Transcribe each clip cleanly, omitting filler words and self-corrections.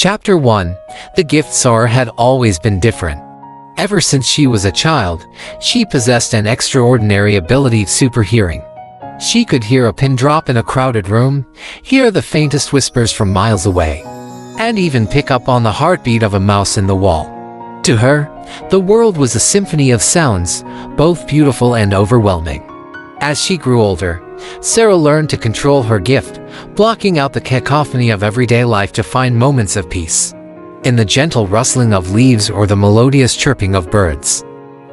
Chapter 1. The gift Sarah had always been different. Ever since she was a child, she possessed an extraordinary ability: super hearing. She could hear a pin drop in a crowded room, hear the faintest whispers from miles away, and even pick up on the heartbeat of a mouse in the wall. To her, the world was a symphony of sounds, both beautiful and overwhelming. As she grew older, Sarah learned to control her gift, blocking out the cacophony of everyday life to find moments of peace in the gentle rustling of leaves or the melodious chirping of birds.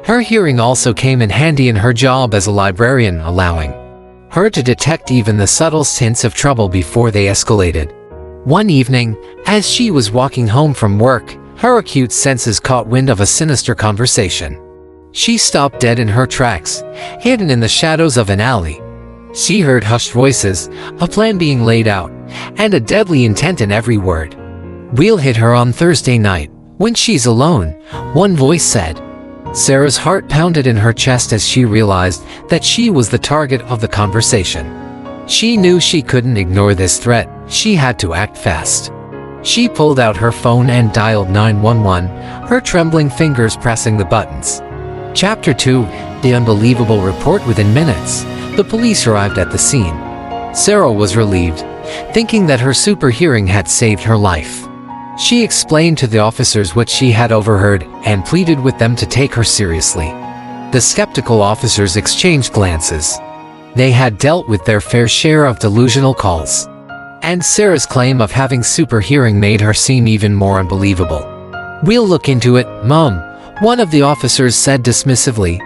Her hearing also came in handy in her job as a librarian, allowing her to detect even the subtlest hints of trouble before they escalated. One evening, as she was walking home from work, her acute senses caught wind of a sinister conversation. She stopped dead in her tracks, hidden in the shadows of an alley. She heard hushed voices, a plan being laid out, and a deadly intent in every word. "We'll hit her on Thursday night, when she's alone," one voice said. Sarah's heart pounded in her chest as she realized that she was the target of the conversation. She knew she couldn't ignore this threat. She had to act fast. She pulled out her phone and dialed 911, her trembling fingers pressing the buttons. Chapter 2. The unbelievable report. Within minutes, the police arrived at the scene. Sarah was relieved, thinking that her super hearing had saved her life. She explained to the officers what she had overheard and pleaded with them to take her seriously. The skeptical officers exchanged glances. They had dealt with their fair share of delusional calls, and Sarah's claim of having super hearing made her seem even more unbelievable. "We'll look into it, Mom," one of the officers said dismissively,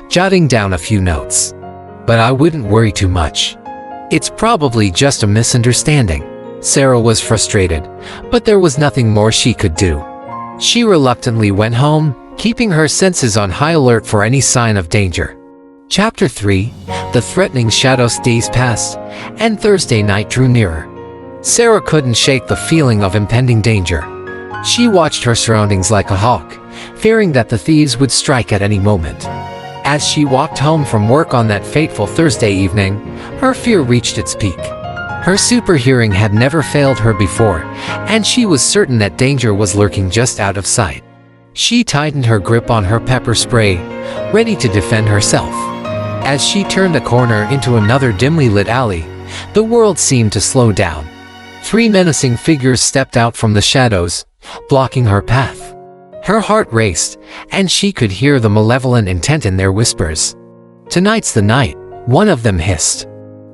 jotting down a few notes. "But I wouldn't worry too much. It's probably just a misunderstanding." Sarah was frustrated, but there was nothing more she could do. She reluctantly went home, keeping her senses on high alert for any sign of danger. Chapter 3. The threatening shadows. Days passed, and Thursday night drew nearer. Sarah couldn't shake the feeling of impending danger. She watched her surroundings like a hawk, fearing that the thieves would strike at any moment. As she walked home from work on that fateful Thursday evening, her fear reached its peak. Her super hearing had never failed her before, and she was certain that danger was lurking just out of sight. She tightened her grip on her pepper spray, ready to defend herself. As she turned a corner into another dimly lit alley, the world seemed to slow down. Three menacing figures stepped out from the shadows, blocking her path. Her heart raced, and she could hear the malevolent intent in their whispers. "Tonight's the night," one of them hissed.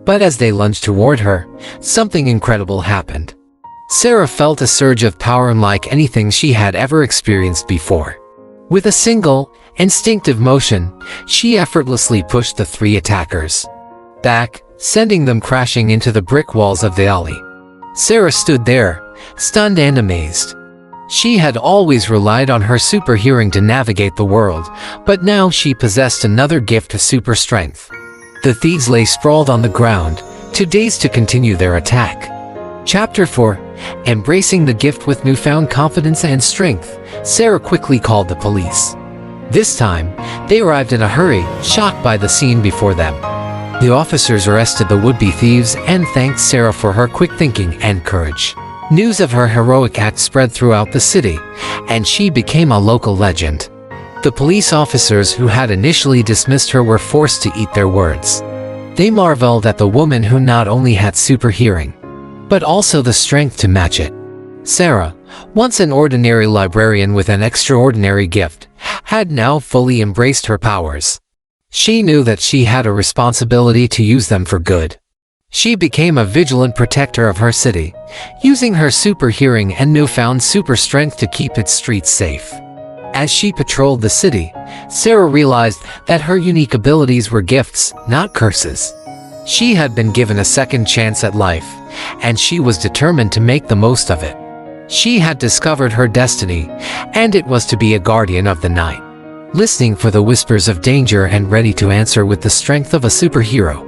But as they lunged toward her, something incredible happened. Sarah felt a surge of power unlike anything she had ever experienced before. With a single, instinctive motion, she effortlessly pushed the three attackers back, sending them crashing into the brick walls of the alley. Sarah stood there, stunned and amazed. She had always relied on her super hearing to navigate the world, but now she possessed another gift of super strength. The thieves lay sprawled on the ground, too dazed to continue their attack. Chapter 4. Embracing the gift. With newfound confidence and strength, Sarah quickly called the police. This time, they arrived in a hurry, shocked by the scene before them. The officers arrested the would-be thieves and thanked Sarah for her quick thinking and courage. News of her heroic act spread throughout the city, and she became a local legend. The police officers who had initially dismissed her were forced to eat their words. They marveled at the woman who not only had super hearing, but also the strength to match it. Sarah, once an ordinary librarian with an extraordinary gift, had now fully embraced her powers. She knew that she had a responsibility to use them for good. She became a vigilant protector of her city, using her super hearing and newfound super strength to keep its streets safe. As she patrolled the city, Sarah realized that her unique abilities were gifts, not curses. She had been given a second chance at life, and she was determined to make the most of it. She had discovered her destiny, and it was to be a guardian of the night, listening for the whispers of danger and ready to answer with the strength of a superhero.